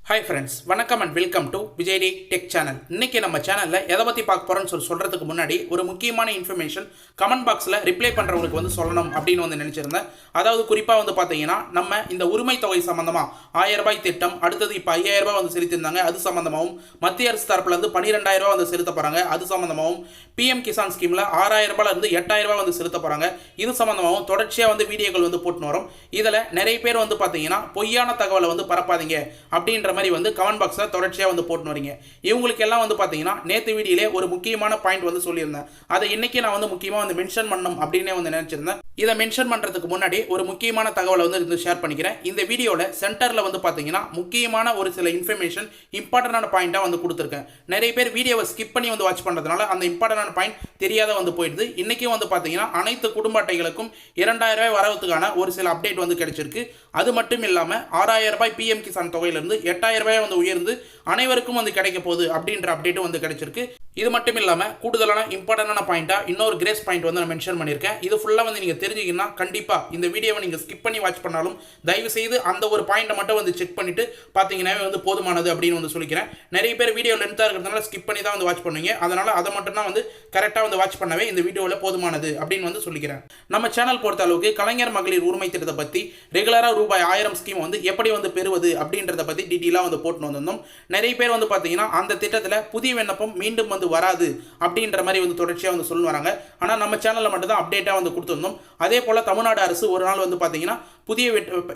Hi friends, வணக்கம் and welcome to Vijay T tech channel. இன்னைக்கு நம்ம சேனலில் எதை பற்றி பார்க்க போகிறோன்னு சொல்கிறதுக்கு முன்னாடி ஒரு முக்கியமான இன்ஃபர்மேஷன் கமெண்ட் பாக்ஸில் ரிப்ளை பண்ணுறவங்களுக்கு சொல்லணும் அப்படின்னு நினச்சிருந்தேன். அதாவது குறிப்பாக பார்த்தீங்கன்னா நம்ம இந்த உரிமை தொகை சம்மந்தமாக 1000 ரூபாய் திட்டம், அடுத்தது இப்போ 5000 ரூபாய் செலுத்தியிருந்தாங்க, அது சம்மந்தமாகவும் மத்திய அரசு தரப்புலேருந்து 12000 ரூபாய் செலுத்த போகிறாங்க, அது சம்மந்தமாகவும் பிஎம் கிசான் ஸ்கீமில் 6000 ரூபாயிலிருந்து 8000 ரூபாய் செலுத்த போகிறாங்க, இது சம்மந்தமாகவும் தொடர்ச்சியாக வீடியோக்கள் போட்டுன்னு வரும். இதில் நிறைய பேர் பார்த்தீங்கன்னா பொய்யான தகவலை பரப்பாதீங்க அப்படின்ற மாதிரி கமெண்ட் பாக்ஸில் தொடர்ச்சியாக போட்டு வரீங்க. இவங்களுக்கு எல்லாம் பார்த்தீங்கன்னா நேற்று வீடியோலே ஒரு முக்கியமான பாயிண்ட் சொல்லியிருந்தேன். அதை இன்னைக்கு நான் முக்கியமாக மென்ஷன் பண்ணணும் அப்படின்னு நினைச்சிருந்தேன். இதை மென்ஷன் பண்ணுறதுக்கு முன்னாடி ஒரு முக்கியமான தகவலை ஷேர் பண்ணிக்கிறேன். இந்த வீடியோவில் சென்டரில் பார்த்தீங்கன்னா முக்கியமான ஒரு சில இன்ஃபர்மேஷன் இம்பார்ட்டன்டான பாயிண்டாக கொடுத்துருக்கேன். நிறைய பேர் வீடியோவை ஸ்கிப் பண்ணி வாட்ச் பண்ணுறதுனால அந்த இம்பார்ட்டன்டான பாயிண்ட் தெரியாத போயிடுது. இன்றைக்கும் பார்த்தீங்கன்னா அனைத்து குடும்ப அட்டைகளுக்கும் 2000 ரூபாய் வரவுக்கான ஒரு சில அப்டேட் கிடைச்சிருக்கு. அது மட்டும் இல்லாமல் 6000 ரூபாய் பிஎம் கிசான் தொகையிலிருந்து 8000 ரூபாய் உயர்ந்து அனைவருக்கும் கிடைக்க போகுது அப்படின்ற அப்டேட்டும் கிடைச்சிருக்கு. இது மட்டும் இல்லாமல் கூடுதலான இம்பார்ட்டன்டான பாயிண்டாக இன்னொரு கிரேஸ் பாயிண்ட் நான் மென்ஷன் பண்ணியிருக்கேன். இது ஃபுல்லாக நீங்கள் தெரிஞ்சுக்கிங்கன்னா கண்டிப்பாக இந்த வீடியோவை நீங்கள் ஸ்கிப் பண்ணி வாட்ச் பண்ணாலும் தயவு செய்து அந்த ஒரு பாயிண்ட்டை மட்டும் செக் பண்ணிவிட்டு பார்த்தீங்கன்னா போதுமானது அப்படின்னு சொல்லிக்கிறேன். நிறைய பேர் வீடியோ லென்த்தாக இருக்கிறதுனால ஸ்கிப் பண்ணி தான் வாட்ச் பண்ணுவீங்க. அதனால் அதை மட்டும் தான் கரெக்டாக வாட்ச் பண்ணவே இந்த வீடியோவில் போதுமானது அப்படின்னு சொல்லிக்கிறேன். நம்ம சேனல் பொறுத்த அளவுக்கு கலைஞர் மகளிர் உரிமை திட்டத்தை பற்றி ரெகுலராக ரூபாய் 1000 ஸ்கீம் எப்படி பெறுவது அப்படின்றத பற்றி டீட்டெயிலாக போட்டு வந்திருந்தோம். நிறைய பேர் பார்த்தீங்கன்னா அந்த திட்டத்தில் புதிய விண்ணப்பம் மீண்டும் வராது அப்படின்ற மாதிரி தொடர்ச்சியாக சொல்லி வராங்க. ஆனால் நம்ம சேனலில் மட்டும் தான் அப்டேட்டாக கொடுத்துருந்தோம். அதே போல் தமிழ்நாடு அரசு ஒரு நாள் பார்த்தீங்கன்னா புதிய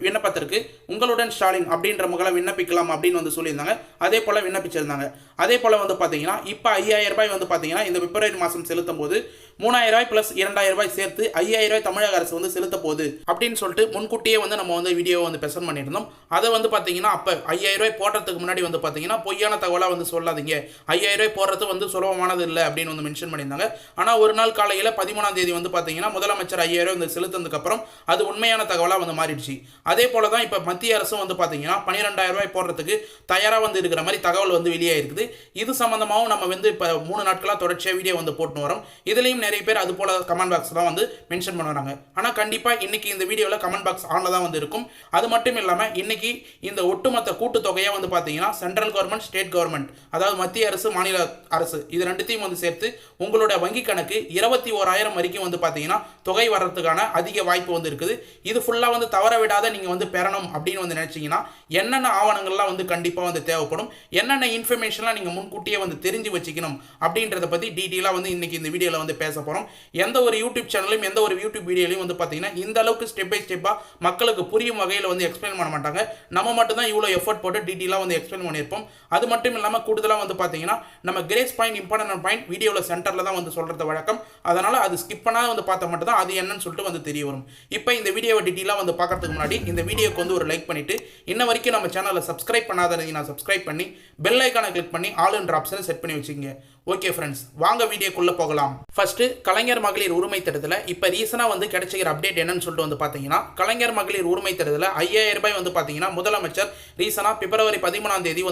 விண்ணப்பத்திற்கு உங்களுடன் ஸ்டாலின் அப்படின்ற முகலை விண்ணப்பிக்கலாம் அப்படின்னு சொல்லியிருந்தாங்க. அதே போல் விண்ணப்பிச்சிருந்தாங்க. அதே போல் பார்த்தீங்கன்னா இப்போ 5000 ரூபாய் பார்த்தீங்கன்னா இந்த பிப்ரவரி மாதம் செலுத்தும் போது 3000 ரூபாய் + 2000 ரூபாய் சேர்த்து 5000 ரூபாய் தமிழக அரசு செலுத்த போகுது அப்படின்னு சொல்லிட்டு முன்கூட்டியே நம்ம வீடியோ ப்ரெசென்ட் பண்ணியிருந்தோம். அதை பார்த்தீங்கன்னா அப்போ 5000 ரூபாய் போடுறதுக்கு முன்னாடி பார்த்தீங்கன்னா பொய்யான தகவலாக சொல்லாதீங்க, 5000 ரூபாய் போடுறது சுலபமானது இல்லை அப்படின்னு மென்ஷன் பண்ணியிருந்தாங்க. ஆனால் ஒரு நாள் காலையில் 13ஆம் தேதி பார்த்தீங்கன்னா முதலமைச்சர் 5000 ரூபாய் செலுத்தினதுக்கு அப்புறம் அது உண்மையான தகவலாக மாறிடுச்சு. அதே போல தான் இப்போ மத்திய அரசும் பார்த்தீங்கன்னா 12000 ரூபாய் போடுறதுக்கு தயாராக இருக்கிற மாதிரி தகவல் வெளியே இருக்குது. இது சம்பந்தமாகவும் நம்ம இப்போ 3 நாட்களாக தொடர்ச்சியாக வீடியோ போட்டு வரோம். இதுலேயும் நிறைய பேர் அது போல கமெண்ட் பாக்ஸ் தான் மென்ஷன் பண்ணுறாங்க. ஆனால் கண்டிப்பாக இன்னைக்கு இந்த வீடியோவில் கமெண்ட் பாக்ஸ் ஆனில் தான் இருக்கும். அது மட்டும் இல்லாமல் இன்னைக்கு இந்த ஒட்டுமொத்த கூட்டுத்தொகையாக பார்த்தீங்கன்னா சென்ட்ரல் கவர்மெண்ட், ஸ்டேட் கவர்மெண்ட், அதாவது மத்திய அரசு, மாநில அரசு, இது ரெண்டுத்தையும் சேர்த்து உங்களோட வங்கி கணக்கு 21000 வரைக்கும் பார்த்தீங்கன்னா தொகை வர்றதுக்கான அதிக வாய்ப்பு இருக்குது. இது ஃபுல்லாக தவற விடாத நீங்கள் பெறணும் அப்படின்னு நினைச்சீங்கன்னா என்னென்ன ஆவணங்கள்லாம் கண்டிப்பாக தேவைப்படும், என்னென்ன இன்ஃபர்மேஷன்லாம் நீங்கள் முன்கூட்டியே தெரிஞ்சு வச்சுக்கணும் அப்படின்றத பற்றி டீட்டெயிலாக இன்னைக்கு இந்த வீடியோவில் பேச போகிறோம். எந்த ஒரு யூடியூப் சேனலையும் எந்த ஒரு யூடியூப் வீடியோலையும் பார்த்தீங்கன்னா இந்த அளவுக்கு ஸ்டெப் பை ஸ்டெப்பாக மக்களுக்கு புரியும் வகையில் எக்ஸ்பிளைன் பண்ண மாட்டாங்க. நம்ம மட்டும் தான் இவ்வளோ எஃபர்ட் போட்டு டீட்டெயிலாக எக்ஸ்பிளைன் பண்ணியிருப்போம். அது மட்டும் இல்லாமல் கூடுதலாக பார்த்தீங்கன்னா நம்ம கிரேஸ் பாயிண்ட், இம்பார்ட்டன்ட் பாயிண்ட் வீடியோவில் சென்டரில் தான் சொல்கிறது வழக்கம். அதனால் அது ஸ்கிப் பண்ணாத பார்த்தா மட்டும் தான் அது என்னன்னு சொல்லிட்டு தெரிய வரும். இப்போ இந்த வீடியோவை டீட்டெயிலாக பார்க்கறதுக்கு முன்னாடி இந்த வீடியோக்கு ஒரு லைக் பண்ணிவிட்டு இன்ன வரைக்கும் நம்ம சேனலை சப்ஸ்கிரைப் பண்ணாதீங்கன்னா சப்ஸ்கிரைப் பண்ணி பெல் ஐக்கானை கிளிக் பண்ணி ஆல்ன்ற ஆப்ஷனை செட் பண்ணி வச்சுக்கோங்க. ஓகே ஃப்ரெண்ட்ஸ், வாங்க வீடியோக்குள்ளே போகலாம். ஃபர்ஸ்ட் கலைஞர் மகளிர் உரிமை திட்டத்தில் இப்போ ரீசனாக கிடைச்சிக்கிற அப்டேட் என்னன்னு சொல்லிட்டு பார்த்தீங்கன்னா கலைஞர் மகளிர் உரிமை திட்டத்தில் 5000 ரூபாய் பார்த்தீங்கன்னா முதலமைச்சர் ரீசனாக பிப்ரவரி 13ஆம் தேதி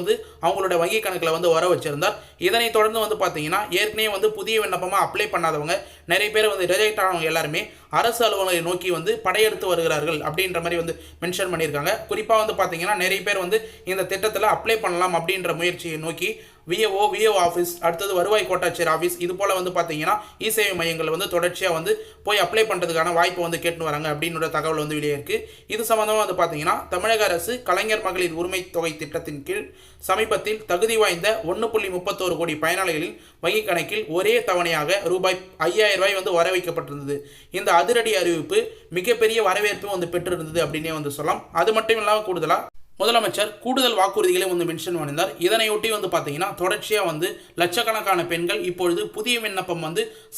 அவங்களோட வங்கி கணக்கில் வர வச்சிருந்தார். இதனை தொடர்ந்து பார்த்தீங்கன்னா ஏற்கனவே புதிய விண்ணப்பமாக அப்ளை பண்ணாதவங்க நிறைய பேர் ரிஜெக்ட் ஆனவங்க எல்லாருமே அரசு அலுவலகங்களை நோக்கி படையெடுத்து வருகிறார்கள் அப்படின்ற மாதிரி மென்ஷன் பண்ணியிருக்காங்க. குறிப்பாக பார்த்தீங்கன்னா நிறைய பேர் இந்த திட்டத்தில் அப்ளை பண்ணலாம் அப்படின்ற முயற்சியை நோக்கி விஓ ஆஃபீஸ், அடுத்தது வருவாய் கோட்டாட்சியர் ஆஃபீஸ், இது போல் பார்த்தீங்கன்னா இ-சேவை மையங்கள் தொடர்ச்சியாக போய் அப்ளை பண்ணுறதுக்கான வாய்ப்பு கேட்டு வராங்க அப்படின்ற தகவல் வெளியே இருக்குது. இது சம்மந்தமாக பார்த்தீங்கன்னா தமிழக அரசு கலைஞர் மகளிர் உரிமை தொகை திட்டத்தின் கீழ் சமீபத்தில் தகுதி வாய்ந்த 1.31 கோடி பயனாளிகளின் வங்கி கணக்கில் ஒரே தவணையாக ரூபாய் 5000 ரூபாய் வர வைக்கப்பட்டிருந்தது. இந்த அதிரடி அறிவிப்பு மிகப்பெரிய வரவேற்பு பெற்றிருந்தது அப்படின்னே சொல்லலாம். அது மட்டும் இல்லாமல் கூடுதலாக முதலமைச்சர் கூடுதல் வாக்குறுதிகளை மென்ஷன் பண்ணியிருந்தார். இதனையொட்டி பார்த்தீங்கன்னா தொடர்ச்சியாக லட்சக்கணக்கான பெண்கள் இப்பொழுது புதிய விண்ணப்பம்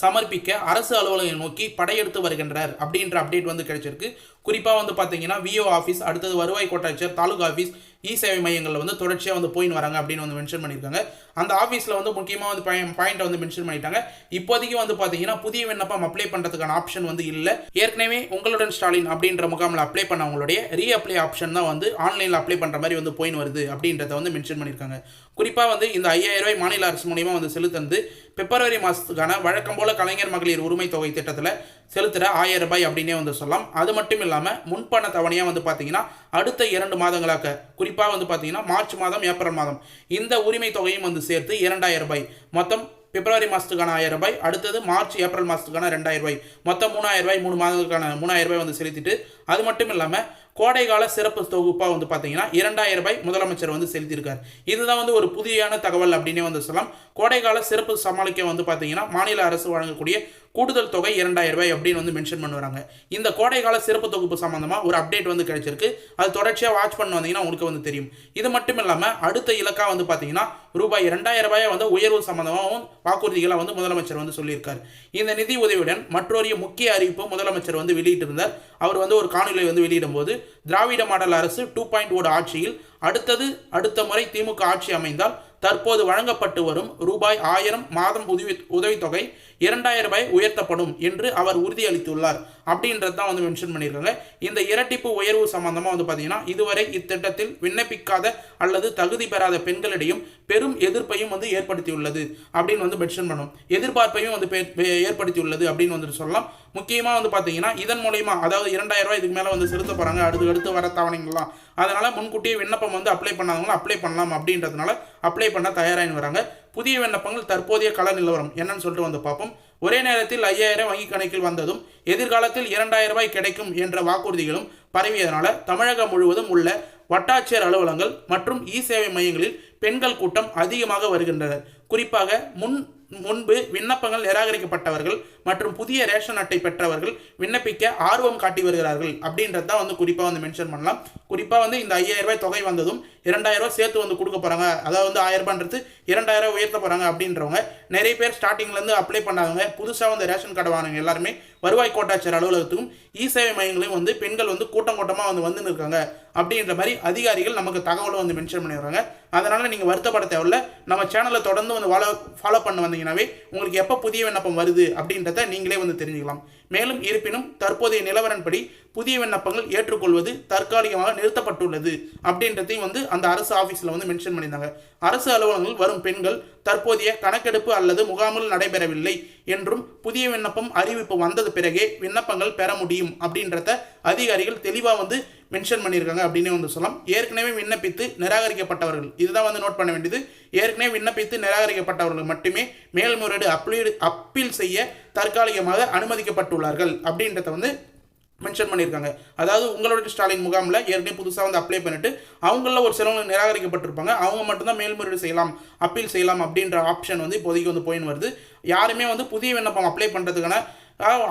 சமர்ப்பிக்க அரசு அலுவலகங்களை நோக்கி படையெடுத்து வருகின்றனர் அப்படின்ற அப்டேட் கிடைச்சிருக்கு. குறிப்பாக பார்த்தீங்கன்னா விஓ ஆஃபீஸ், அடுத்தது வருவாய் கோட்டாட்சியர், தாலுகா ஆஃபீஸ், இ-சேவை மையங்களில் தொடர்ச்சியாக போயின்னு வராங்க அப்படின்னு மென்ஷன் பண்ணியிருக்காங்க. அந்த ஆஃபீஸில் முக்கியமாக பாயிண்ட்டை மென்ஷன் பண்ணிட்டாங்க. இப்போதைக்கு பார்த்தீங்கன்னா புதிய விண்ணப்பம் அப்ளை பண்ணுறதுக்கான ஆப்ஷன் இல்லை. ஏற்கனவே உங்களுடன் ஸ்டாலின் அப்படின்ற முகாமில் அப்ளை பண்ணவங்களுடைய ரீஅப்ளை ஆப்ஷன் தான் ஆன்லைனில் அப்ளை பண்ணுற மாதிரி போயின்னு வருது அப்படின்றத மென்ஷன் பண்ணியிருக்காங்க. குறிப்பாக இந்த 5000 ரூபாய் மாநில அரசு மூலியமாக செலுத்துறது பிப்ரவரி மாதத்துக்கான வழக்கம் போல கலைஞர் மகளிர் உரிமை தொகை திட்டத்தில் செலுத்துகிற 1000 ரூபாய் அப்படின்னே வந்து சொல்லலாம். அது மட்டும் இல்லாமல் முன்பண தவணையாக வந்து பார்த்தீங்கன்னா அடுத்த 2 மாதங்களாக குறிப்பாக வந்து பார்த்தீங்கன்னா மார்ச் மாதம் ஏப்ரல் மாதம் இந்த உரிமை தொகையும் வந்து சேர்த்து 2000 ரூபாய் மொத்தம் பிப்ரவரி மாதத்துக்கான 1000 ரூபாய், அடுத்தது மார்ச் ஏப்ரல் மாதத்துக்கான 2000 ரூபாய், மொத்தம் 3000 ரூபாய் 3 மாதங்களுக்கான 3000 ரூபாய் வந்து செலுத்திட்டு, அது மட்டும் இல்லாமல் கோடைகால சிறப்பு தொகுப்பாக வந்து பார்த்தீங்கன்னா 2000 ரூபாய் முதலமைச்சர் வந்து செலுத்தியிருக்கார். இதுதான் வந்து ஒரு புதியான தகவல் அப்படின்னே வந்து சொல்லலாம். கோடைகால சிறப்பு சமாளிக்க வந்து பார்த்தீங்கன்னா மாநில அரசு வழங்கக்கூடிய கூடுதல் தொகை 2000 ரூபாய் அப்படின்னு வந்து மென்ஷன் பண்ணுறாங்க. இந்த கோடைகால சிறப்பு தொகுப்பு சம்பந்தமாக ஒரு அப்டேட் வந்து கிடைச்சிருக்கு. அது தொடர்ச்சியாக வாட்ச் பண்ண வந்தீங்கன்னா உங்களுக்கு வந்து தெரியும். இது மட்டும் இல்லாமல் அடுத்த இலக்கா வந்து பார்த்தீங்கன்னா ரூபாய் 2000 ரூபாயை வந்து உயர்வு சம்பந்தமாகவும் வாக்குறுதிகளை வந்து முதலமைச்சர் வந்து சொல்லியிருக்கார். இந்த நிதி உதவியுடன் மற்றொரு முக்கிய அறிவிப்பு முதலமைச்சர் வந்து வெளியிட்டிருந்தார். அவர் வந்து ஒரு காணொலியை வந்து வெளியிடும் போது திராவிட மாடல் அரசு 2.0 ஆட்சியில் அடுத்த முறை திமுக ஆட்சி அமைந்தால் தற்போது வழங்கப்பட்டு வரும் ரூபாய் 1000 மாதம் உதவித்தொகை 2000 ரூபாய் உயர்த்தப்படும் என்று அவர் உறுதியளித்துள்ளார் அப்படின்றது தான் வந்து மென்ஷன் பண்ணியிருக்காங்க. இந்த இரட்டிப்பு உயர்வு சம்பந்தமாக வந்து பார்த்தீங்கன்னா இதுவரை இத்திட்டத்தில் விண்ணப்பிக்காத அல்லது தகுதி பெறாத பெண்களிடையும் பெரும் எதிர்ப்பையும் வந்து ஏற்படுத்தியுள்ளது அப்படின்னு வந்து மென்ஷன் பண்ணும். எதிர்பார்ப்பையும் வந்து ஏற்படுத்தியுள்ளது அப்படின்னு வந்து சொல்லலாம். முக்கியமாக வந்து பார்த்தீங்கன்னா இதன் மூலயமா அதாவது 2000 ரூபாய் இதுக்கு மேலே வந்து செலுத்த போகிறாங்க அடுத்து வர தவணைகள்லாம். அதனால் முன்கூட்டியே விண்ணப்பம் வந்து அப்ளை பண்ணாதவங்களும் அப்ளை பண்ணலாம் அப்படின்றதுனால அப்ளை பண்ண தயாராகி வராங்க. புதிய விண்ணப்பங்கள் தற்போதைய கள நிலவரம் என்னன்னு சொல்லிட்டு வந்து பார்ப்போம். ஒரே நேரத்தில் 5000 வங்கி கணக்கில் வந்ததும் எதிர்காலத்தில் 2000 ரூபாய் கிடைக்கும் என்ற வாக்குறுதிகளும் பரவியதனால தமிழகம் முழுவதும் உள்ள வட்டாட்சியர் அலுவலகங்கள் மற்றும் இ சேவை மையங்களில் பெண்கள் கூட்டம் அதிகமாக வருகின்றனர். குறிப்பாக முன்பு விண்ணப்பங்கள் நிராகரிக்கப்பட்டவர்கள் மற்றும் புதிய ரேஷன் அட்டை பெற்றவர்கள் விண்ணப்பிக்க ஆர்வம் காட்டி வருகிறார்கள் அப்படின்றது தான் வந்து குறிப்பாக வந்து மென்ஷன் பண்ணலாம். குறிப்பாக வந்து இந்த 5000 ரூபாய் தொகை வந்ததும் 2000 ரூபாய் சேர்த்து வந்து கொடுக்க போகிறாங்க, அதாவது வந்து 1000 ரூபான்றது 2000 ரூபாய் உயர்த்த போகிறாங்க அப்படின்றவங்க நிறைய பேர் ஸ்டார்டிங்லேருந்து அப்ளை பண்ணாதவங்க, புதுசாக வந்து ரேஷன் கார்டு வாங்கினவங்க எல்லாருமே வருவாய் கோட்டாட்சியர் அலுவலகத்துக்கும் இ சேவை மையங்களையும் வந்து பெண்கள் வந்து கூட்டமாக வந்து இருக்காங்க அப்படின்ற மாதிரி அதிகாரிகள் நமக்கு தகவலை வந்து மென்ஷன் பண்ணிடுறாங்க. அதனால் நீங்கள் வருத்தப்பட தேவையில்ல. நம்ம சேனலை தொடர்ந்து வந்து ஃபாலோ பண்ண வந்தீங்கன்னாவே உங்களுக்கு எப்போ புதிய விண்ணப்பம் வருது அப்படின்றத நீங்களே வந்து தெரிஞ்சுக்கலாம். மேலும் இருப்பினும் தற்போதைய நிலவரன்படி புதிய விண்ணப்பங்கள் ஏற்றுக்கொள்வது தற்காலிகமாக நிறுத்தப்பட்டுள்ளது அப்படின்றதையும் வந்து அந்த அரசு ஆஃபீஸில் வந்து மென்ஷன் பண்ணியிருந்தாங்க. அரசு அலுவலகங்கள் வரும் பெண்கள் தற்போதைய கணக்கெடுப்பு அல்லது முகாமில் நடைபெறவில்லை என்றும் புதிய விண்ணப்பம் அறிவிப்பு வந்தது பிறகே விண்ணப்பங்கள் பெற முடியும் அப்படின்றத அதிகாரிகள் தெளிவாக வந்து மென்ஷன் பண்ணியிருக்காங்க அப்படின்னு வந்து சொல்லலாம். ஏற்கனவே விண்ணப்பித்து நிராகரிக்கப்பட்டவர்கள் இதுதான் வந்து நோட் பண்ண வேண்டியது. ஏற்கனவே விண்ணப்பித்து நிராகரிக்கப்பட்டவர்கள் மட்டுமே மேல்முறையீடு அப்பீல் செய்ய தற்காலிகமாக அனுமதிக்கப்பட்டுள்ளார்கள் அப்படின்றத வந்து மென்ஷன் பண்ணியிருக்காங்க. அதாவது உங்களோட ஸ்டாலின் முகாமில் ஏற்கனவே புதுசாக வந்து அப்ளை பண்ணிட்டு அவங்களில் ஒரு சிலவங்க நிராகரிக்கப்பட்டிருப்பாங்க, அவங்க மட்டும்தான் மேல்முறையீடு செய்யலாம் அப்பீல் செய்யலாம் அப்படின்ற ஆப்ஷன் வந்து இப்போதைக்கு வந்து போயின்னு வருது. யாருமே வந்து புதிய விண்ணப்பம் அப்ளை பண்ணுறதுக்கான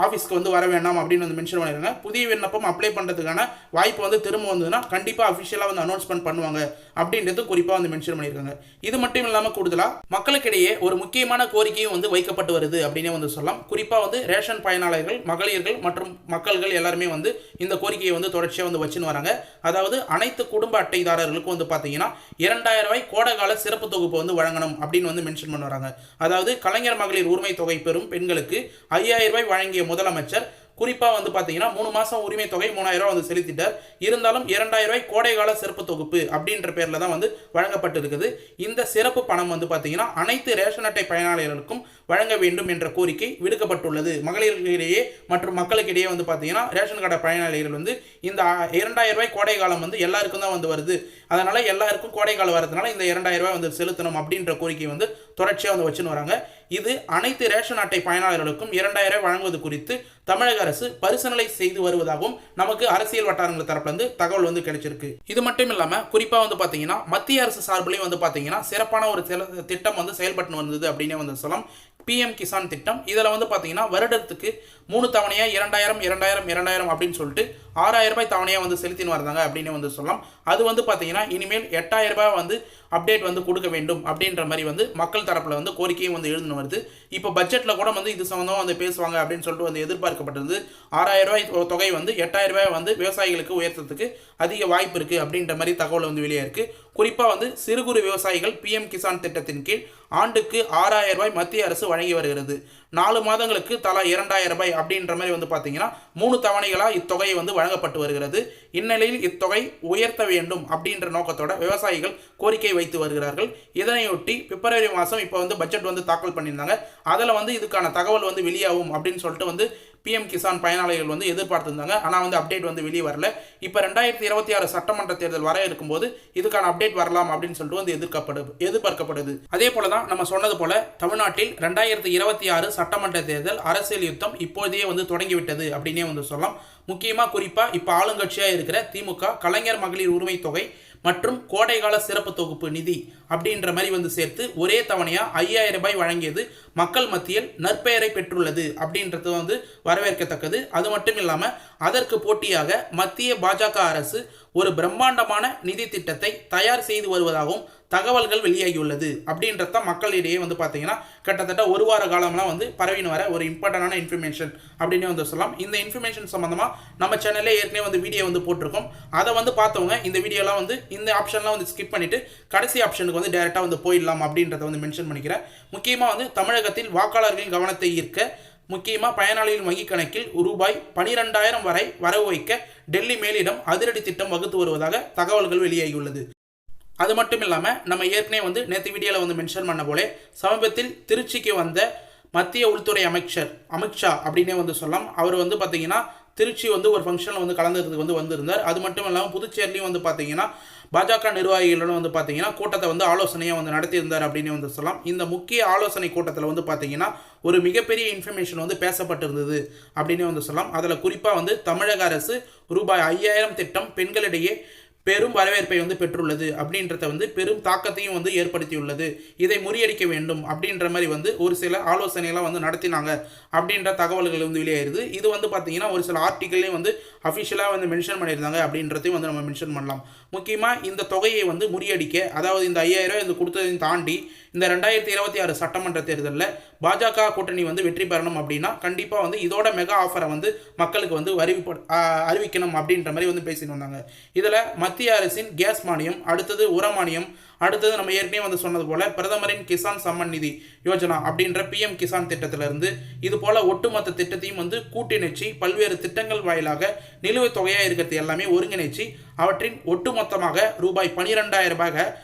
ஆஃபீஸ்க்கு வந்து வர வேண்டாம் அப்படின்னு வந்து மென்ஷன் பண்ணியிருக்காங்க. புதிய விண்ணப்பம் அப்ளை பண்ணுறதுக்கான வாய்ப்பு வந்து திரும்ப வந்ததுன்னா கண்டிப்பாக அஃபிஷியலாக வந்து அனௌன்ஸ்மெண்ட் பண்ணுவாங்க அப்படின்றது குறிப்பாக வந்து மென்ஷன் பண்ணியிருக்காங்க. இது மட்டும் இல்லாமல் கூடுதலாக மக்களுக்கிடையே ஒரு முக்கியமான கோரிக்கையும் வந்து வைக்கப்பட்டு வருது அப்படின்னே வந்து சொல்லலாம். குறிப்பாக வந்து ரேஷன் பயனாளர்கள், மகளிர்கள் மற்றும் மக்கள்கள் எல்லாருமே வந்து இந்த கோரிக்கையை வந்து தொடர்ச்சியாக வந்து வச்சுன்னு வராங்க. அதாவது அனைத்து குடும்ப அட்டைதாரர்களுக்கும் வந்து பார்த்தீங்கன்னா 2000 ரூபாய் கோடைகால சிறப்பு தொகுப்பு வந்து வழங்கணும் அப்படின்னு வந்து மென்ஷன் பண்ண வராங்க. அதாவது கலைஞர் மகளிர் உரிமை தொகை பெறும் பெண்களுக்கு 5000 ரூபாய் வழங்கிய முதலமைச்சர் குறிப்பாக வந்து பார்த்தீங்கன்னா 3 மாதம் உரிமை தொகை 3000 ரூபாய் வந்து செலுத்திட்டார். இருந்தாலும் 2000 ரூபாய் கோடைகால சிறப்பு தொகுப்பு அப்படின்ற பேரில் தான் வந்து வழங்கப்பட்டிருக்குது. இந்த சிறப்பு பணம் வந்து பார்த்தீங்கன்னா அனைத்து ரேஷன் அட்டை பயனாளர்களுக்கும் வழங்க வேண்டும் என்ற கோரிக்கை விடுக்கப்பட்டுள்ளது. மகளிர்களிடையே மற்றும் மக்களுக்கிடையே வந்து பார்த்தீங்கன்னா ரேஷன் கார்டு பயனாளிகள் வந்து இந்த 2000 ரூபாய் கோடை காலம் வந்து எல்லாருக்கும் தான் வந்து வருது, அதனால் எல்லாருக்கும் கோடை காலம் வரதுனால இந்த 2000 ரூபாய் வந்து செலுத்தணும் அப்படின்ற கோரிக்கை வந்து தொடர்ச்சியாக வந்து வச்சுன்னு வராங்க. இது அனைத்து ரேஷன் அட்டை பயனாளர்களுக்கும் 2000 ரூபாய் வழங்குவது குறித்து தமிழக அரசு பரிசீலனை செய்து வருவதாகவும் நமக்கு அரசியல் வட்டாரங்கள் தரப்புலேருந்து தகவல் வந்து கிடைச்சிருக்கு. இது மட்டும் இல்லாமல் குறிப்பாக வந்து பார்த்தீங்கன்னா மத்திய அரசு சார்பிலையும் வந்து பார்த்தீங்கன்னா சிறப்பான ஒரு திட்டம் வந்து செயல்பட்டு வந்தது அப்படின்னே வந்து சொல்லலாம். PM கிசான் திட்டம். இதில் வந்து பார்த்தீங்கன்னா வருடத்துக்கு 3 தவணையாக 2000 2000 2000 அப்படின்னு சொல்லிட்டு 6000 ரூபாய் தவணையாக வந்து செலுத்தின்னு வராங்க அப்படின்னு வந்து சொல்லலாம். அது வந்து பார்த்தீங்கன்னா இனிமேல் 8000 ரூபாய் வந்து அப்டேட் வந்து கொடுக்க வேண்டும் அப்படின்ற மாதிரி வந்து மக்கள் தரப்பில் வந்து கோரிக்கையும் வந்து எழுந்து வருது. இப்போ பட்ஜெட்டில் கூட வந்து இது சம்மந்தமாக வந்து பேசுவாங்க அப்படின்னு சொல்லிட்டு வந்து எதிர்பார்க்கப்பட்டது. 6000 ரூபாய் தொகை வந்து 8000 ரூபாய் வந்து விவசாயிகளுக்கு உயர்த்தத்துக்கு அதிக வாய்ப்பு இருக்குது அப்படின்ற மாதிரி தகவல் வந்து வெளியே இருக்குது. குறிப்பாக வந்து சிறு குறு விவசாயிகள் பிஎம் கிசான் திட்டத்தின் கீழ் ஆண்டுக்கு 6000 ரூபாய் மத்திய அரசு வழங்கி வருகிறது. 4 மாதங்களுக்கு தலா 2000 ரூபாய் அப்படின்ற மாதிரி வந்து பார்த்தீங்கன்னா 3 தவணைகளாக இத்தொகையை வந்து வழங்கப்பட்டு வருகிறது. இந்நிலையில் இத்தொகை உயர்த்த வேண்டும் அப்படின்ற நோக்கத்தோட விவசாயிகள் கோரிக்கை வைத்து வருகிறார்கள். இதனையொட்டி பிப்ரவரி மாதம் இப்போ வந்து பட்ஜெட் வந்து தாக்கல் பண்ணியிருந்தாங்க. அதில் வந்து இதுக்கான தகவல் வந்து வெளியாகும் அப்படின்னு சொல்லிட்டு வந்து பிஎம் கிசான் பயனாளிகள் வந்து எதிர்பார்த்திருந்தாங்க. ஆனால் வந்து அப்டேட் வந்து வெளியே வரல. இப்போ 2026 சட்டமன்ற தேர்தல் வர இருக்கும்போது இதுக்கான அப்டேட் வரலாம் அப்படின்னு சொல்லிட்டு வந்து எதிர்பார்க்கப்படுது. அதே போல தான் நம்ம சொன்னது போல தமிழ்நாட்டில் 2026 சட்டமன்ற தேர்தல் அரசியல் யுத்தம் இப்போதையே வந்து தொடங்கிவிட்டது அப்படின்னே வந்து சொல்லலாம். முக்கியமாக குறிப்பாக இப்போ ஆளுங்கட்சியாக இருக்கிற திமுக கலைஞர் மகளிர் உரிமை தொகை மற்றும் கோடைகால சிறப்பு தொகுப்பு நிதி அப்படின்ற மாதிரி வந்து சேர்த்து ஒரே தவணையாக 5000 ரூபாய் வழங்கியது மக்கள் மத்தியில் நற்பெயரை பெற்றுள்ளது அப்படின்றது வந்து வரவேற்கத்தக்கது. அது மட்டும் இல்லாமல் அதற்கு போட்டியாக மத்திய பாஜக அரசு ஒரு பிரம்மாண்டமான நிதி திட்டத்தை தயார் செய்து வருவதாகவும் தகவல்கள் வெளியாகியுள்ளது. அப்படின்றத மக்களிடையே வந்து பார்த்தீங்கன்னா கிட்டத்தட்ட ஒரு வார காலம்லாம் வந்து பரவின்னு வர ஒரு இம்பார்ட்டண்டான இன்ஃபர்மேஷன் அப்படின்னு வந்து சொல்லலாம். இந்த இன்ஃபர்மேஷன் சம்மந்தமாக நம்ம சேனல்லே ஏற்கனவே வந்து வீடியோ வந்து போட்டிருக்கோம். அதை வந்து பார்த்தவங்க இந்த வீடியோலாம் வந்து இந்த ஆப்ஷன்லாம் வந்து ஸ்கிப் பண்ணிவிட்டு கடைசி ஆப்ஷனுக்கு வந்து டேரெக்டாக வந்து போயிடலாம் அப்படின்றத வந்து மென்ஷன் பண்ணிக்கிறேன். முக்கியமாக வந்து தமிழகத்தில் வாக்காளர்களின் கவனத்தை ஈர்க்க முக்கியமாக பயனாளிகள் வங்கி கணக்கில் ரூபாய் 12,000 வரை வரவு வைக்க டெல்லி மேலிடம் அதிரடி திட்டம் வகுத்து வருவதாக தகவல்கள் வெளியாகியுள்ளது. அது மட்டும் இல்லாமல் நம்ம ஏற்கனவே வந்து நேற்று வீடியோவில் வந்து மென்ஷன் பண்ண போலே சமீபத்தில் திருச்சிக்கு வந்த மத்திய உள்துறை அமைச்சர் அமித்ஷா அப்படின்னே வந்து சொல்லலாம். அவர் வந்து பார்த்தீங்கன்னா திருச்சி வந்து ஒரு ஃபங்க்ஷனில் வந்து கலந்துக்கிறதுக்கு வந்து வந்திருந்தார். அது மட்டும் இல்லாமல் புதுச்சேரிலையும் வந்து பார்த்தீங்கன்னா பாஜக நிர்வாகிகளுடன் வந்து பார்த்தீங்கன்னா கூட்டத்தை வந்து ஆலோசனையாக வந்து நடத்தியிருந்தார் அப்படின்னு வந்து சொல்லலாம். இந்த முக்கிய ஆலோசனை கூட்டத்தில் வந்து பார்த்தீங்கன்னா ஒரு மிகப்பெரிய இன்ஃபர்மேஷன் வந்து பேசப்பட்டிருந்தது அப்படின்னு வந்து சொல்லலாம். அதில் குறிப்பாக வந்து தமிழக அரசு ரூபாய் 5000 திட்டம் பெண்களிடையே பெரும் வரவேற்பை வந்து பெற்றுள்ளது அப்படின்றத வந்து பெரும் தாக்கத்தையும் வந்து ஏற்படுத்தியுள்ளது. இதை முறியடிக்க வேண்டும் அப்படின்ற மாதிரி வந்து ஒரு சில ஆலோசனைகளாக வந்து நடத்தினாங்க அப்படின்ற தகவல்கள் வந்து வெளியாயிருது. இது வந்து பார்த்தீங்கன்னா ஒரு சில ஆர்டிக்கல்லையும் வந்து அஃபிஷியலாக வந்து மென்ஷன் பண்ணியிருந்தாங்க அப்படின்றதையும் வந்து நம்ம மென்ஷன் பண்ணலாம். முக்கியமாக இந்த தொகையை வந்து முறியடிக்க, அதாவது இந்த 5000 ரூபாய் இந்த கொடுத்ததையும் தாண்டி இந்த 2026 சட்டமன்ற தேர்தலில் பாஜக கூட்டணி வந்து வெற்றி பெறணும் அப்படின்னா கண்டிப்பாக வந்து இதோட மெகா ஆஃபரை வந்து மக்களுக்கு வந்து அறிவிக்கணும் அப்படின்ற மாதிரி வந்து பேசிட்டு வந்தாங்க. இதில் மத்திய அரசின் கேஸ் மானியம், அடுத்தது உர மானியம், அடுத்தது நம்ம ஏற்கனவே வந்து சொன்னது போல பிரதமரின் கிசான் சம்மன் நிதி யோஜனா அப்படின்ற பிஎம் கிசான் திட்டத்திலிருந்து இது போல ஒட்டுமொத்த திட்டத்தையும் வந்து கூட்டிணைச்சி பல்வேறு திட்டங்கள் வாயிலாக நிலுவைத் தொகையாக இருக்கிறது எல்லாமே ஒருங்கிணைச்சி அவற்றின் ஒட்டுமொத்தமாக ரூபாய் 12,000 ரூபாய்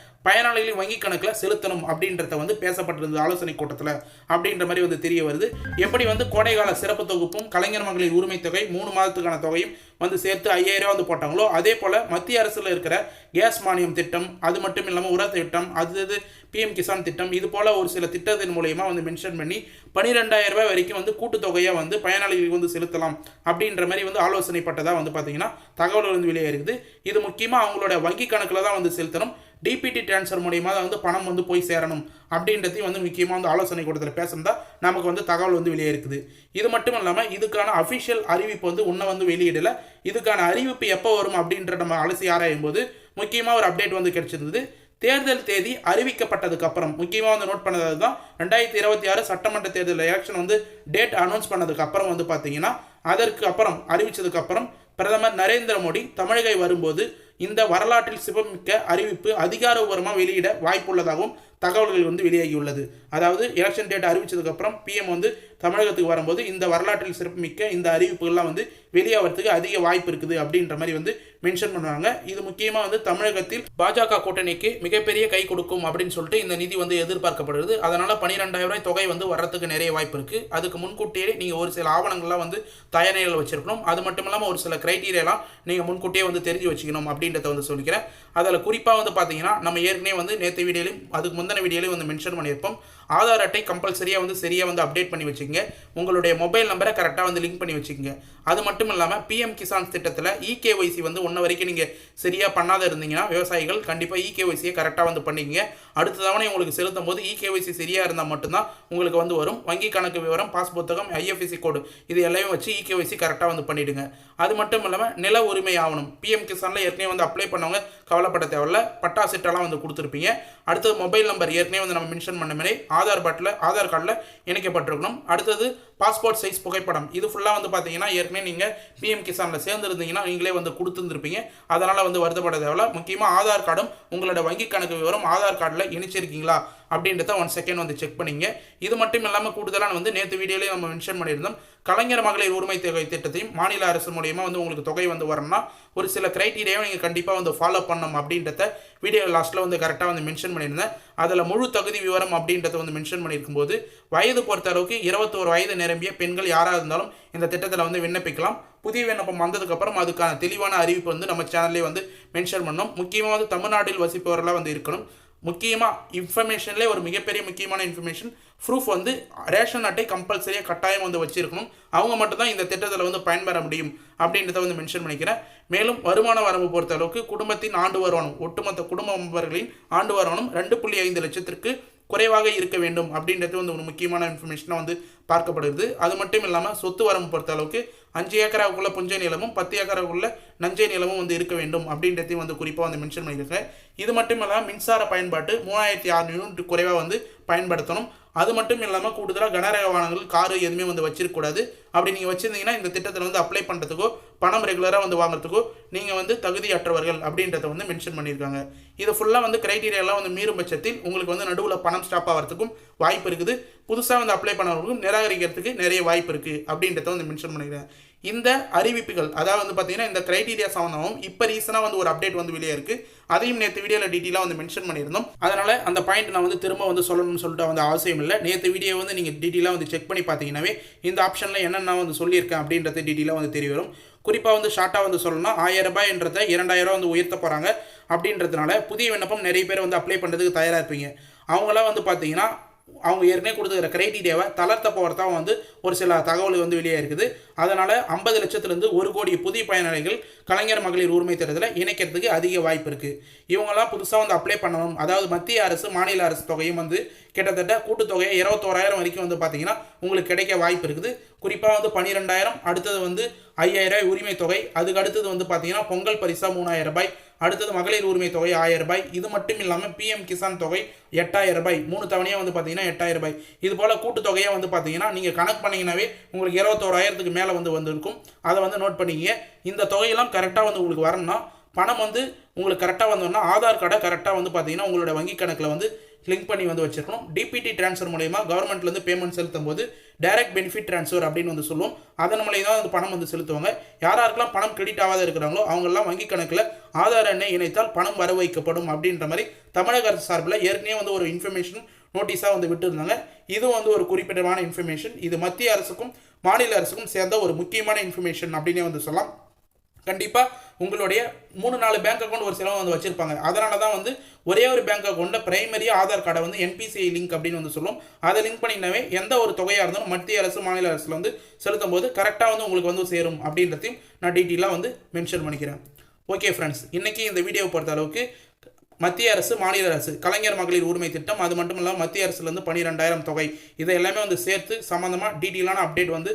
பயனாளிகளின் வங்கி கணக்கில் செலுத்தணும் அப்படின்றத வந்து பேசப்பட்டிருந்தது ஆலோசனை கூட்டத்தில் அப்படின்ற மாதிரி வந்து தெரிய வருது. எப்படி வந்து கோடைகால சிறப்பு தொகுப்பும் கலைஞர் மகளிர் உரிமை தொகை 3 மாதத்துக்கான தொகையும் வந்து சேர்த்து 5000 ரூபா வந்து போட்டாங்களோ அதே போல் மத்திய அரசில் இருக்கிற கேஸ் மானியம் திட்டம், அது மட்டும் இல்லாமல் உர திட்டம், அது பிஎம் கிசான் திட்டம், இது போல் ஒரு சில திட்டத்தின் மூலயமா வந்து மென்ஷன் பண்ணி 12,000 ரூபாய் வரைக்கும் வந்து கூட்டுத்தொகையாக வந்து பயனாளிகளுக்கு வந்து செலுத்தலாம் அப்படின்ற மாதிரி வந்து ஆலோசனைப்பட்டதாக வந்து பார்த்தீங்கன்னா தகவல் வந்து வெளியாகிருக்குது. இது முக்கியமாக அவங்களோட வங்கி கணக்கில் தான் வந்து செலுத்தணும். டிபிடி டிரான்ஸ்ஃபர் மூலியமாக தான் வந்து பணம் வந்து போய் சேரணும் அப்படின்றதையும் வந்து முக்கியமாக வந்து ஆலோசனை கூட்டத்தில் பேசுனதா நமக்கு வந்து தகவல் வந்து வெளியே இருக்குது. இது மட்டும் இல்லாமல் இதுக்கான அஃபிஷியல் அறிவிப்பு வந்து இன்னும் வந்து வெளியிடலை. இதுக்கான அறிவிப்பு எப்போ வரும் அப்படின்ற நம்ம அலசி ஆராயும் போது முக்கியமாக ஒரு அப்டேட் வந்து கிடைச்சிருந்தது. தேர்தல் தேதி அறிவிக்கப்பட்டதுக்கு அப்புறம் முக்கியமாக வந்து நோட் பண்ணது தான் 2026 சட்டமன்ற தேர்தல் எலெக்ஷன் வந்து டேட் அனௌன்ஸ் பண்ணதுக்கு அப்புறம் வந்து பார்த்தீங்கன்னா அதற்கு அப்புறம் அறிவித்ததுக்கு அப்புறம் பிரதமர் நரேந்திர மோடி தமிழகை வரும்போது இந்த வரலாற்றில் சிறப்புமிக்க அறிவிப்பு அதிகாரப்பூர்வமாக வெளியிட வாய்ப்புள்ளதாகவும் தகவல்கள் வந்து வெளியாகியுள்ளது. அதாவது எலெக்ஷன் டேட் அறிவித்ததுக்கப்புறம் பிஎம் வந்து தமிழகத்துக்கு வரும்போது இந்த வரலாற்றில் சிறப்புமிக்க இந்த அறிவிப்புகள்லாம் வந்து வெளியாகிறதுக்கு அதிக வாய்ப்பு இருக்குது அப்படின்ற மாதிரி வந்து மென்ஷன் பண்ணுவாங்க. இது முக்கியமாக வந்து தமிழகத்தில் பாஜக கூட்டணிக்கு மிகப்பெரிய கை கொடுக்கும் அப்படின்னு சொல்லிட்டு இந்த நிதி வந்து எதிர்பார்க்கப்படுது. அதனால் 12,000 ரூபாய் தொகை வந்து வர்றதுக்கு நிறைய வாய்ப்பு இருக்குது. அதுக்கு முன்கூட்டியே நீங்கள் ஒரு சில ஆவணங்கள்லாம் வந்து தயாரிகள் வச்சிருக்கணும். அது மட்டும் இல்லாமல் ஒரு சில கிரைட்டீரியாலாம் நீங்கள் முன்கூட்டியே வந்து தெரிஞ்சு வச்சுக்கணும் அப்படின்றத வந்து சொல்லிக்கிறேன். அதில் குறிப்பாக வந்து பார்த்தீங்கன்னா நம்ம ஏற்கனவே வந்து நேற்று வீடியோலையும் அதுக்கு முந்தின வீடியோலையும் வந்து மென்ஷன் பண்ணியிருப்போம். ஆதார் அட்டை கம்பல்சரியாக வந்து சரியாக வந்து அப்டேட் பண்ணி வச்சுக்கோங்க. உங்களுடைய மொபைல் நம்பரை கரெக்டாக வந்து லிங்க் பண்ணி வச்சுக்கோங்க. அது மட்டும் இல்லாமல் பிஎம் கிசான் திட்டத்தில் இகேஒய்சி வந்து ஒன்று வரைக்கும் நீங்கள் சரியாக பண்ணாத இருந்தீங்கன்னா விவசாயிகள் கண்டிப்பாக இகேஒய்சியை கரெக்டாக வந்து பண்ணிக்கங்க. அடுத்த தவணை உங்களுக்கு செலுத்தும் போது இகேஒய்சி சரியாக இருந்தால் மட்டும்தான் உங்களுக்கு வந்து வரும். வங்கி கணக்கு விவரம், பாஸ் புத்தகம், ஐஎஃப்எஸ்சி கோடு இது எல்லாமே வச்சு இகேஒய்சி கரெக்டாக வந்து பண்ணிவிடுங்க. அது மட்டும் இல்லாமல் நில உரிமை ஆவணம் பிஎம் கிசானில் ஏற்கனவே வந்து அப்ளை பண்ணவங்க கவலைப்பட தேவையில்ல. பட்டா சிட்டெல்லாம் வந்து கொடுத்துருப்பீங்க. அடுத்தது மொபைல் நம்பர் ஏற்கனவே வந்து நம்ம மென்ஷன் பண்ண மாதிரி ஆதார் கார்டில் இணைக்கப்பட்டிருக்கணும். அடுத்தது பாஸ்போர்ட் சைஸ் புகைப்படம். இது ஃபுல்லாக வந்து பார்த்தீங்கன்னா ஏற்கனவே நீங்கள் பிஎம் கிசானில் சேர்ந்துருந்தீங்கன்னா நீங்களே வந்து கொடுத்துருந்துருப்பீங்க. அதனால் வந்து வருத்தப்பட தேவையில்ல. முக்கியமாக ஆதார் கார்டும் உங்களோட வங்கி கணக்கு விவரம் ஆதார் கார்டில் இணைச்சிருக்கீங்களா அப்படின்றத 1 செகண்ட் வந்து செக் பண்ணிங்க. இது மட்டும் இல்லாமல் கூடுதலாக வந்து நேற்று வீடியோலேயே நம்ம மென்ஷன் பண்ணியிருந்தோம். கலைஞர் மகளிர் உரிமை தொகை திட்டத்தையும் மாநில அரசு மூலியமாக வந்து உங்களுக்கு தொகை வந்து வரணும்னா ஒரு சில கிரைட்டீரியாவை நீங்கள் கண்டிப்பாக வந்து ஃபாலோ பண்ணணும் அப்படின்றத வீடியோ லாஸ்ட்டில் வந்து கரெக்டாக வந்து மென்ஷன் பண்ணியிருந்தேன். அதில் முழு தகுதி விவரம் அப்படின்றத வந்து மென்ஷன் பண்ணியிருக்கும் போது வயது பொறுத்த அளவுக்கு 21 வயது நிரம்பிய பெண்கள் யாராக இருந்தாலும் இந்த திட்டத்தில் வந்து விண்ணப்பிக்கலாம். புதிய விண்ணப்பம் வந்ததுக்கப்புறம் அதுக்கான தெளிவான அறிவிப்பு வந்து நம்ம சேனல்லே வந்து மென்ஷன் பண்ணோம். முக்கியமாக வந்து தமிழ்நாட்டில் வசிப்பவர்களாக வந்து இருக்கணும். முக்கியமாக இன்ஃபர்மேஷன்லேயே ஒரு மிகப்பெரிய முக்கியமான இன்ஃபர்மேஷன் ப்ரூஃப் வந்து ரேஷன் அட்டை கம்பல்சரியாக கட்டாயம் வந்து வச்சிருக்கணும். அவங்க மட்டும்தான் இந்த திட்டத்தில் வந்து பயன்பெற முடியும் அப்படின்றத வந்து மென்ஷன் பண்ணிக்கிறேன். மேலும் வருமான வரம்பு பொறுத்த அளவுக்கு குடும்பத்தின் ஆண்டு வருமானம், ஒட்டுமொத்த குடும்ப மெம்பர்களின் ஆண்டு வருமானம் 2.5 லட்சத்திற்கு குறைவாக இருக்க வேண்டும் அப்படின்றது வந்து ஒரு முக்கியமான இன்ஃபர்மேஷனாக வந்து பார்க்கப்படுது. அது மட்டும் இல்லாமல் சொத்து வரம்பு பொறுத்த அளவுக்கு 5 ஏக்கராவுக்குள்ள புஞ்சை நிலமும் 10 ஏக்கராவுக்குள்ள நஞ்சை நிலமும் வந்து இருக்க வேண்டும் அப்படின்றதையும் வந்து குறிப்பாக வந்து மென்ஷன் பண்ணியிருக்கேன். இது மட்டும் இல்லாமல் மின்சார பயன்பாட்டு 3600 யூனிட் குறைவாக வந்து பயன்படுத்தணும். அது மட்டும் இல்லாமல் கூடுதலாக கனரக வாகனங்கள் காரு எதுவுமே வந்து வச்சிருக்கக்கூடாது. அப்படி நீங்கள் வச்சுருந்தீங்கன்னா இந்த திட்டத்தில் வந்து அப்ளை பண்ணுறதுக்கோ பணம் ரெகுலராக வந்து வாங்குறதுக்கோ நீங்கள் வந்து தகுதியற்றவர்கள் அப்படின்றத வந்து மென்ஷன் பண்ணியிருக்காங்க. இது ஃபுல்லாக வந்து கிரைட்டீரியாலாம் வந்து மீறும் பட்சத்தில் உங்களுக்கு வந்து நடுவில் பணம் ஸ்டாப் ஆகிறதுக்கும் வாய்ப்பு இருக்குது. புதுசாக வந்து அப்ளை பண்ணவங்களுக்கும் நிராகரிக்கிறதுக்கு நிறைய வாய்ப்பு இருக்குது அப்படின்றத வந்து மென்ஷன் பண்ணிக்கிறேன். இந்த அறிவிப்புகள் அதாவது வந்து பார்த்தீங்கன்னா இந்த கிரைட்டீரியா சம்மந்தமாகவும் இப்போ ரீசனாக வந்து ஒரு அப்டேட் வந்து வெளியே இருக்குது. அதையும் நேற்று வீடியோவில் டீட்டெயிலாக வந்து மென்ஷன் பண்ணியிருந்தோம். அதனால் அந்த பாயிண்ட் நான் வந்து திரும்ப வந்து சொல்லணும்னு சொல்லிட்டு வந்து அவசியம் இல்லை. நேற்று வீடியோ வந்து நீங்கள் டீட்டெயிலாக வந்து செக் பண்ணி பார்த்தீங்கன்னாவே இந்த ஆப்ஷனில் என்னென்ன வந்து சொல்லியிருக்கேன் அப்படின்றது டீட்டெயிலாக வந்து தெரிய வரும். குறிப்பாக வந்து ஷார்ட்டாக வந்து சொல்லணும்னா 1000 ரூபாய்ன்றதை 2000 வந்து உயர்த்த போகிறாங்க அப்படின்றதுனால புதிய விண்ணப்பம் நிறைய பேர் வந்து அப்ளை பண்ணுறதுக்கு தயாராக இருப்பீங்க. அவங்களாம் வந்து பார்த்தீங்கன்னா அவங்க ஏற்கனவே கொடுத்துக்கிற கிரைட்டீரியாவை தளர்த்த போகிறதா வந்து ஒரு சில தகவல் வந்து வெளியே இருக்குது. அதனால் 50 லட்சத்துலேருந்து 1 கோடி புதிய பயனாளிகள் கலைஞர் மகளிர் உரிமை திட்டத்தில் இணைக்கிறதுக்கு அதிக வாய்ப்பு இருக்குது. இவங்களாம் புதுசாக வந்து அப்ளை பண்ணணும். அதாவது மத்திய அரசு மாநில அரசு தொகையும் வந்து கிட்டத்தட்ட கூட்டுத்தொகையை 21,000 வரைக்கும் வந்து பார்த்தீங்கன்னா உங்களுக்கு கிடைக்க வாய்ப்பு இருக்குது. குறிப்பாக வந்து 12,000, அடுத்தது வந்து 5,000 ரூபாய் உரிமை தொகை, அதுக்கு அடுத்தது வந்து பார்த்தீங்கன்னா பொங்கல் பரிசா 3,000 ரூபாய், அடுத்தது மகளிர் உரிமை தொகை 1000 ரூபாய். இது மட்டும் இல்லாமல் பிஎம் கிசான் தொகை 8,000 ரூபாய், 3 தவணையாக வந்து பார்த்தீங்கன்னா 8,000 ரூபாய். இது போல் கூட்டுத்தொகையாக வந்து பார்த்தீங்கன்னா நீங்கள் கணக்கு பண்ணிங்கன்னாவே உங்களுக்கு 21,000க்கு மேலே வந்து வந்திருக்கும். அதை வந்து நோட் பண்ணிங்க. இந்த தொகையெல்லாம் கரெக்டாக வந்து உங்களுக்கு வரணும்னா பணம் வந்து உங்களுக்கு கரெக்டாக வந்தோம்னா ஆதார் கார்டை கரெக்டாக வந்து பார்த்தீங்கன்னா உங்களோட வங்கி கணக்கில் வந்து லிங்க் பண்ணி வந்து வச்சிருக்கணும். டிபிடி டிரான்ஸ்ஃபர் மூலமா கவர்மெண்ட்லேருந்து பேமெண்ட் செலுத்தும் போது டைரக்ட் பெனிஃபிட் டிரான்ஸ்ஃபர் அப்படின்னு வந்து சொல்லுவோம். அதன் மூலியம் தான் வந்து பணம் வந்து செலுத்துவாங்க. யாராருக்கெல்லாம் பணம் கிரெடிட் ஆகாத இருக்கிறாங்களோ அவங்கெல்லாம் வங்கி கணக்கில் ஆதார் எண்ணை இணைத்தால் பணம் வர வைக்கப்படும் அப்படின்ற மாதிரி தமிழக அரசு சார்பில் ஏற்கனவே வந்து ஒரு இன்ஃபர்மேஷன் நோட்டீஸாக வந்து விட்டுருந்தாங்க. இதுவும் வந்து ஒரு குறிப்பிட்டமான இன்ஃபர்மேஷன். இது மத்திய அரசுக்கும் மாநில அரசுக்கும் சேர்ந்த ஒரு முக்கியமான இன்ஃபர்மேஷன் அப்படின்னே வந்து சொல்லலாம். கண்டிப்பாக உங்களுடைய 3-4 பேங்க் அக்கௌண்ட் ஒரு சிலவங்க வந்து வச்சிருப்பாங்க. அதனால தான் வந்து ஒரே ஒரு பேங்க் அக்கௌண்ட்டில் பிரைமரியாக ஆதார் கார்டை வந்து என்பிசிஐ லிங்க் அப்படின்னு வந்து சொல்லுவோம். அதை லிங்க் பண்ணினாவே எந்த ஒரு தொகையாக இருந்தாலும் மத்திய அரசு மாநில அரசில் வந்து செலுத்தும் போது கரெக்டாக வந்து உங்களுக்கு வந்து சேரும் அப்படின்றதையும் நான் டீட்டெயிலாக வந்து மென்ஷன் பண்ணிக்கிறேன். ஓகே ஃப்ரெண்ட்ஸ், இன்றைக்கி இந்த வீடியோவை பொறுத்த அளவுக்கு மத்திய அரசு மாநில அரசு கலைஞர் மகளிர் உரிமை திட்டம், அது மட்டும் இல்லாமல் மத்திய அரசுலேருந்து 12,000 தொகை, இதை எல்லாமே வந்து சேர்த்து சம்மந்தமாக டீட்டெயிலான அப்டேட் வந்து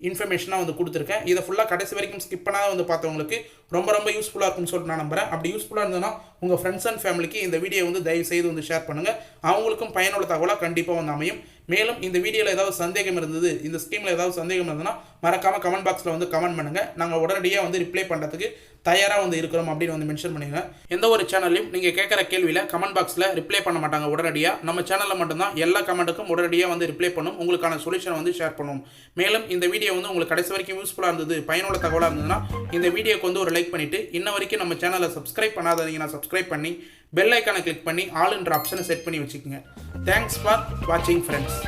இன்ஃபர்மேஷனாக வந்து கொடுத்துருக்கேன். இதை ஃபுல்லாக கடைசி வரைக்கும் ஸ்கிப் பண்ணாத வந்து பார்த்தவங்களுக்கு ரொம்ப யூஸ்ஃபுல்லாக இருக்கும்னு சொல்லிட்டு நான் நம்புறேன். அப்படி யூஸ்ஃபுல்லாக இருந்ததுன்னா உங்கள் ஃப்ரெண்ட்ஸ் அண்ட் ஃபேமிலிக்கு இந்த வீடியோ வந்து தயவு செய்து வந்து ஷேர் பண்ணுங்கள். அவங்களுக்கும் பயனுள்ள தகவலாக கண்டிப்பாக வந்து அமையும். மேலும் இந்த வீடியோவில் ஏதாவது சந்தேகம் இருந்தது, இந்த ஸ்கீமில் ஏதாவது சந்தேகம் இருந்ததுன்னா மறக்காமல் கமெண்ட் பாக்ஸில் வந்து கமெண்ட் பண்ணுங்கள். நாங்கள் உடனடியாக வந்து ரிப்ளை பண்ணுறதுக்கு தயாராக வந்து இருக்கிறோம் அப்படின்னு வந்து மென்ஷன் பண்ணுங்க. எந்த ஒரு சேனல்லையும் நீங்கள் கேட்குற கேள்வியில் கமெண்ட் பாக்ஸில் ரிப்ளை பண்ண மாட்டாங்க உடனடியாக. நம்ம சேனலில் மட்டும்தான் எல்லா கமெண்ட்டுக்கும் உடனடியாக வந்து ரிப்ளை பண்ணும், உங்களுக்கான சொல்யூஷன் வந்து ஷேர் பண்ணுவோம். மேலும் இந்த வீடியோ வந்து உங்களுக்கு கடைசி வரைக்கும் யூஸ்ஃபுல்லாக இருந்தது, பயனுள்ள தகவலாக இருந்ததுன்னா இந்த வீடியோக்கு வந்து ஒரு லைக் பண்ணிவிட்டு இன்ன வரைக்கும் நம்ம சேனலை சப்ஸ்கிரைப் பண்ணாதீங்கன்னா சப்ஸ்கிரைப் பண்ணி பெல் ஐக்கானை கிளிக் பண்ணி ஆல் என்ற ஆப்ஷனை செட் பண்ணி வச்சுக்கோங்க. தேங்க்ஸ் ஃபார் வாட்சிங் ஃப்ரெண்ட்ஸ்.